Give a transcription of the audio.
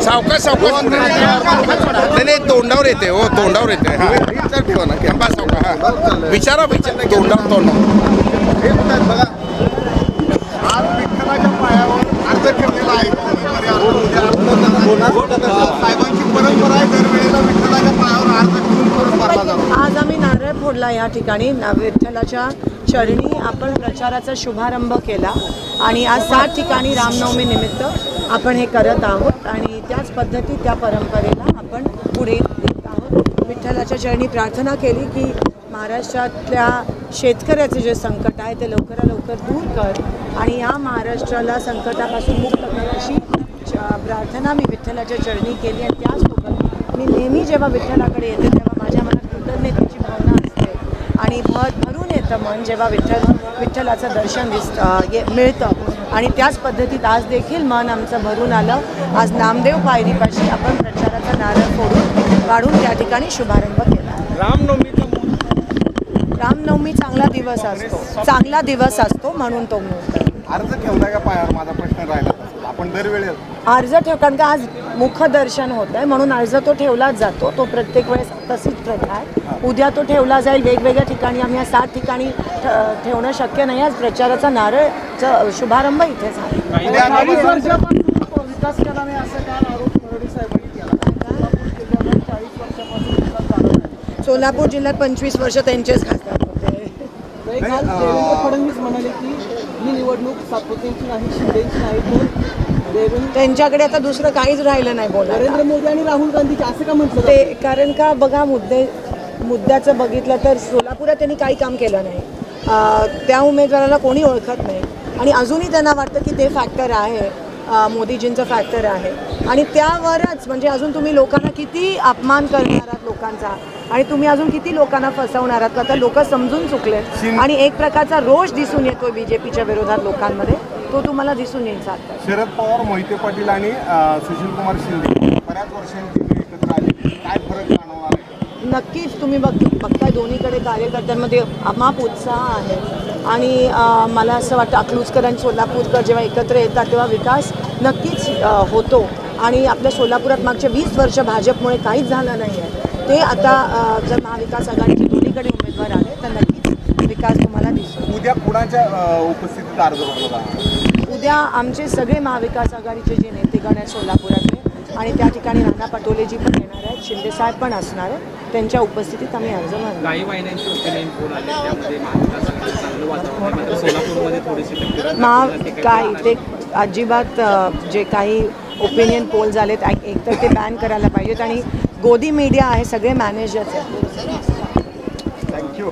सावकाश नाही तोंडावर येते हो तोंडावर येते ठेवा ना कॅम्पा सावका हा विचारा तोंडावर बघा आज विठ्ठलाच्या पायावर अर्ज ठेवलेला आहे साहेबांची परंपरा आहे दरवेळेला विठ्ठलाच्या पायावर अर्ज ठेवून आज आम्ही नारळ फोडला या ठिकाणी विठ्ठलाच्या चरणी आपण प्रचाराचा शुभारंभ केला आणि आज 7 ठिकाणी रामनवमी निमित्त आपण हे करत आहोत आणि त्याच पद्धती त्या परंपरेला आपण पुढे देत आहोत। विठ्ठलाच्या चरणी प्रार्थना केली की महाराष्ट्रातल्या शेतकऱ्याचे जे संकट आहे ते लवकरात लवकर दूर कर आणि या महाराष्ट्राला संकटापासून मुक्त कर अशी प्रार्थना मी विठ्ठलाच्या चरणी केली आणि त्याचसोबत मी नेहमी जेव्हा विठ्ठलाकडे येते तेव्हा माझ्या मनात कृतज्ञतेची भावना असते आणि भरून येतं मन जेव्हा विठ्ठलाचं दर्शन मिळतं आणि त्याच पद्धतीत आज देखील मन आमचं भरून आलं। आज नामदेव पायरीपाशी आपण प्रचाराचा नारळ फोडून काढून त्या ठिकाणी शुभारंभ केला। रामनवमी चांगला दिवस असतो म्हणून तो अर्ज ठेवला का पायावर माझा प्रश्न राहिला आपण दरवेळेस अर्ज ठेव कारण का आज मुखदर्शन होत आहे म्हणून अर्ज तो ठेवलाच जातो तो प्रत्येक वेळेस तशीच प्रथा आहे। उद्या तो ठेवला जाईल वेगवेगळ्या ठिकाणी आम्ही या 7 ठिकाणी ठेवणं शक्य नाही। आज प्रचाराचा नारळचा शुभारंभ इथे झाला। विकास केला नाही असं काय आरोप फडणवीस साहेबांनी केला। सोलापूर जिल्ह्यात 25 वर्ष त्यांचेच खासदार होते। देवेंद्र फडणवीस म्हणाले की ही निवडणूक सातपुतेची नाही शिंदेची नाही त्यांच्याकडे आता दुसरं काहीच राहिलं नाही बोला। नरेंद्र मोदी आणि राहुल गांधीचे असं का म्हटलं ते कारण का बघा मुद्द्याचं बघितलं तर सोलापुरात त्यांनी काही काम केलं नाही त्या उमेदवाराला कोणी ओळखत नाही आणि अजूनही त्यांना वाटतं की ते फॅक्टर आहे मोदीजींचं फॅक्टर आहे आणि त्यावरच म्हणजे अजून तुम्ही लोकांना किती अपमान करणार आहात लोकांचा आणि तुम्ही अजून किती लोकांना फसवणार आहात आता लोक समजून चुकले आणि एक प्रकारचा रोष दिसून येतोय बीजेपीच्या विरोधात लोकांमध्ये तो तुम्हाला दिसून येईल। शरद पवार मोहिते पाटील आणि सुशीलकुमार शिंदे बऱ्याच वर्षांची एकत्र आले काय फरक जाणवणार आहे? नक्कीच तुम्ही बघताय दोन्हीकडे कार्यकर्त्यांमध्ये अमाप उत्साह आहे आणि मला असं वाटतं अकलूजकर आणि सोलापूरकर जेव्हा एकत्र येतात तेव्हा विकास नक्कीच होतो आणि आपल्या सोलापुरात मागच्या 20 वर्ष भाजपमुळे काहीच झालं नाही आहे ते आता जर महाविकास आघाडीचे दोन्हीकडे उमेदवार आले तर नक्कीच विकास तुम्हाला दिसतो। उद्या कुणाच्या उपस्थितीत अर्ज भरला? उद्या आमचे सगळे महाविकास आघाडीचे जे नेतेगण आहेत सोलापुरातले आणि त्या ठिकाणी राणा पटोलेजी पण येणार आहेत शिंदेसाहेब पण असणार आहेत त्यांच्या उपस्थितीत आम्ही अर्ज भरणार। काही महिन्यांची ओपिनियन पोल आले त्यामध्ये महाविकास आघाडी चांगलं वातावरण आहे सोलापूरमध्ये थोडीशी काय ते अजिबात जे काही ओपिनियन पोल झालेत एक तर ते बॅन करायला पाहिजेत आणि गोदी मीडिया आहे सगळे मॅनेजर्स आहेत। थँक्यू।